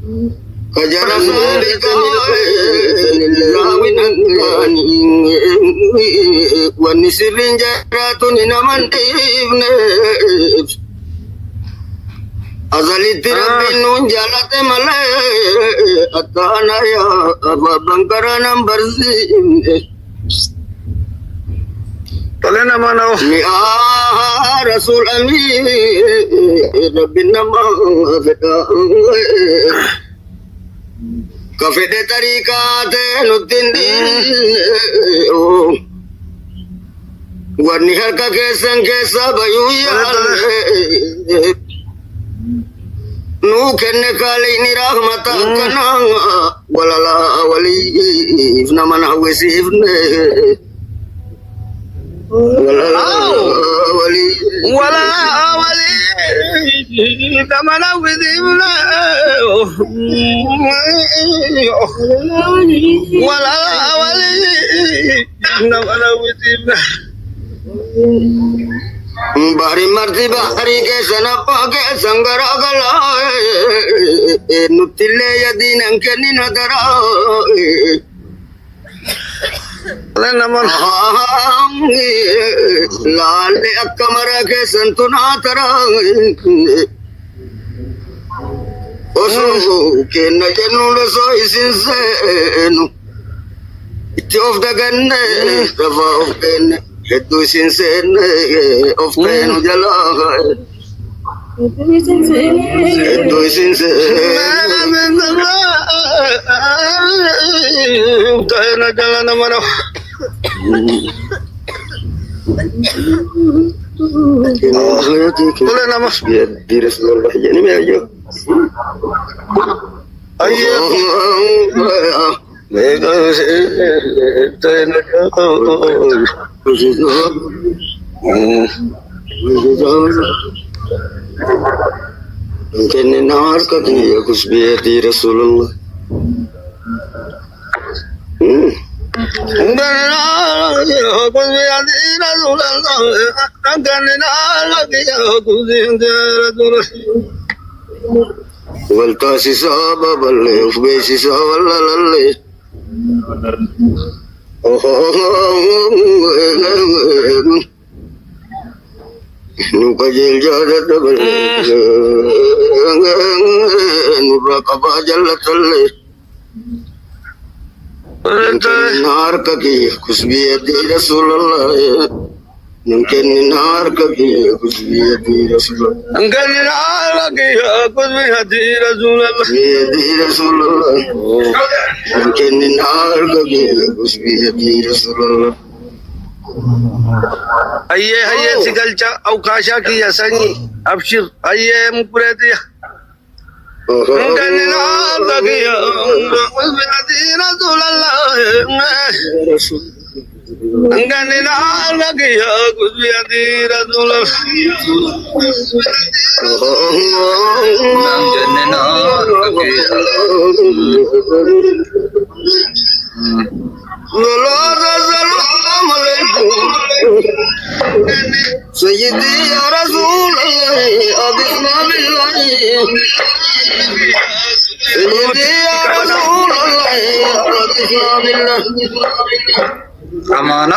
Kajara salika lillahi wani sirrin jaratun inamantifne azalitti rabbin nun jalate male attana ya bankaranan barzine Tole naman ako. ni rasul amin rabbin nama feda kafede tarikate nutindin wani harka kesan kesa bayu ya nu kenne kali ni rahmata kana walala wali namana wesifne walala wali Wala wali tamana widimna wala wali tamana widimna bari marti bari ke sanapa ke sangara gala nutille yadinan kenni nadara Tole naman. लाल अकमर के संतुना तरा ओसो के नजनु सो इसिंसेनु इतोफ दगन्ने रवा often हेतु सिंसेन often जला हेतु सिंसेन Tayo na dyan naman ako. Tole naman. di Rasulullah jadi mejo Ayo. Tayo na dyan. mungkin nar kati kus di Rasulullah waltasi sahaba balle ufbesi sawalla lalle nuka jil jadat balle nurakaba jallatalle nar kaki kusbiyati Rasulullah mungkin nar kaki kusbiyati Rasulullah Angkan lagi aku hati Rasulullah. kusbiyati Rasulullah mungkin nar kaki kusbiyati Rasulullah Aye sigalcha aukasha ki yasani abshir aye mukureti. Angkan lagi aku hati Rasulullah. Angkan lagi aku hati Rasulullah. Sayyidi ya Rasulullah abisna billahi Sayyidi ya Rasulullah abisna billahi Amana.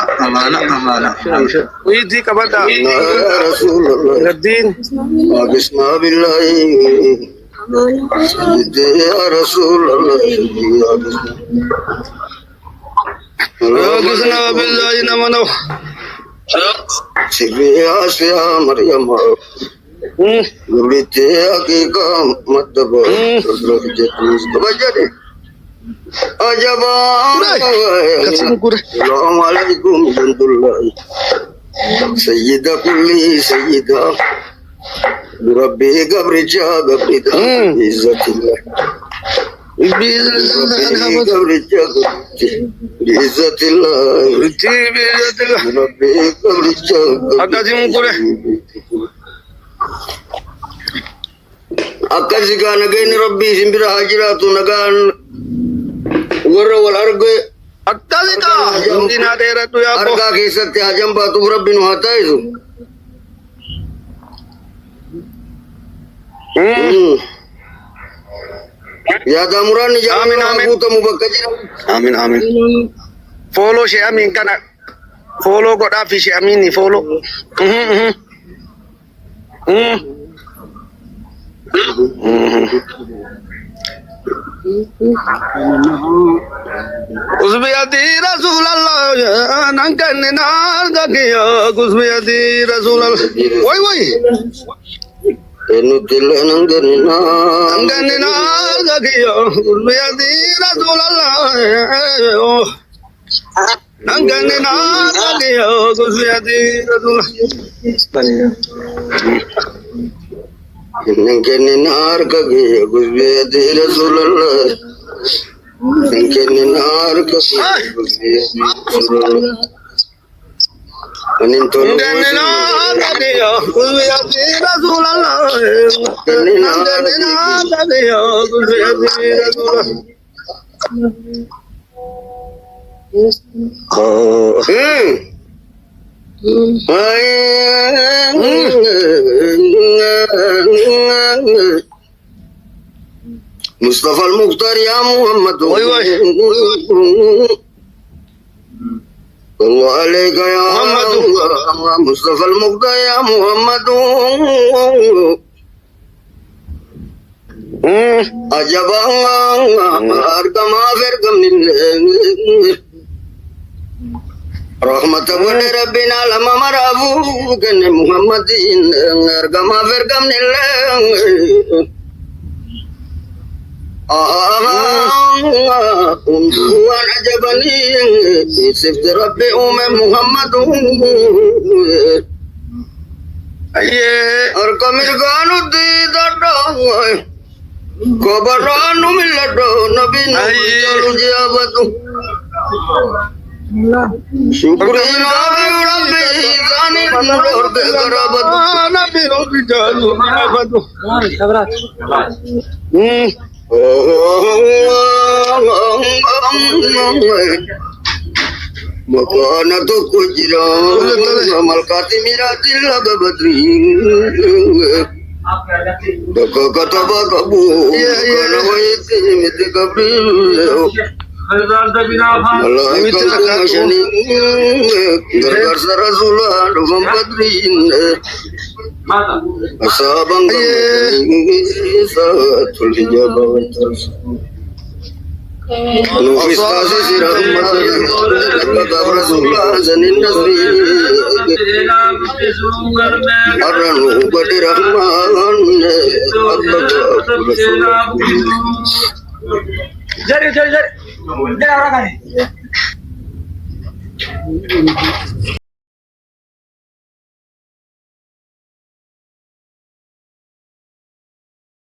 Widi kabata. Ya Rasulullah Gadin. abisna billahi Sayyidi ya Rasulullah abisna Gisna billahi namano. Sibiya siya Maryam Nurite hakika mataba Terus kebajari Ajaba Assalamualaikum warahmatullahi Sayyidah kulli sayyidah Rabbi gabrija gabrida Izzatillah gabrija Izzatillah Rabbi gabrija Akasi kana gaini Rabbi simbira hajiratu nagan warra wal arge Attalika. Hindi na tera tu ya arga kesatti ajam batu Rabbi nu hata itu Yada murani jangan Amin, amin. aku temu bakajira. Amin amin. Follow si Amin kana. Follow ko dafi si Amin ni follow. Usbiyati Rasulullah nangkan nar gakiya usbiyati Rasulullah. Woi. Enu tila nangganina. Nangkan nar gakiya usbiyati Rasulullah. Nangkan nar gakiya usbiyati Rasulullah. Nangganina arkage gusbiyati Rasulullah. Nangganina arkage gusbiyati Rasulullah. Anin tolo. Nangkan nar gakiya usbiyati Rasulullah. Nangkan nar gakiya usbiyati Rasulullah. Oh. Mustafa al-Mukhtar ya Muhammad. Woi. Allah alaika ya Muhammad. Mustafa al-Mukhtar ya Muhammad. Ajabang harga maafir kamnin. Rahmatan wa rabbina lama marabu kan Muhammadin harga maafir kamnin. Unduan ajabani sifti rabbi Muhammad. Aye. Harga mirganu di dadang. Kabaranu milado nabi nabi jalu jabatu. Syukri nabi rabbi zani nurur begarabatu. Nabi Nabi jalu abadu. Makana tu kujira amal katimiratil badri. Daka kata bakabu kana waiti miti kabril. Allah ikut kasani gargar Rasulullah dum badrin. Asabang satul hijab Nufis kasih si rahmat kata Rasulullah zanin nasri aranu badi rahman Jari. Jari orang kan?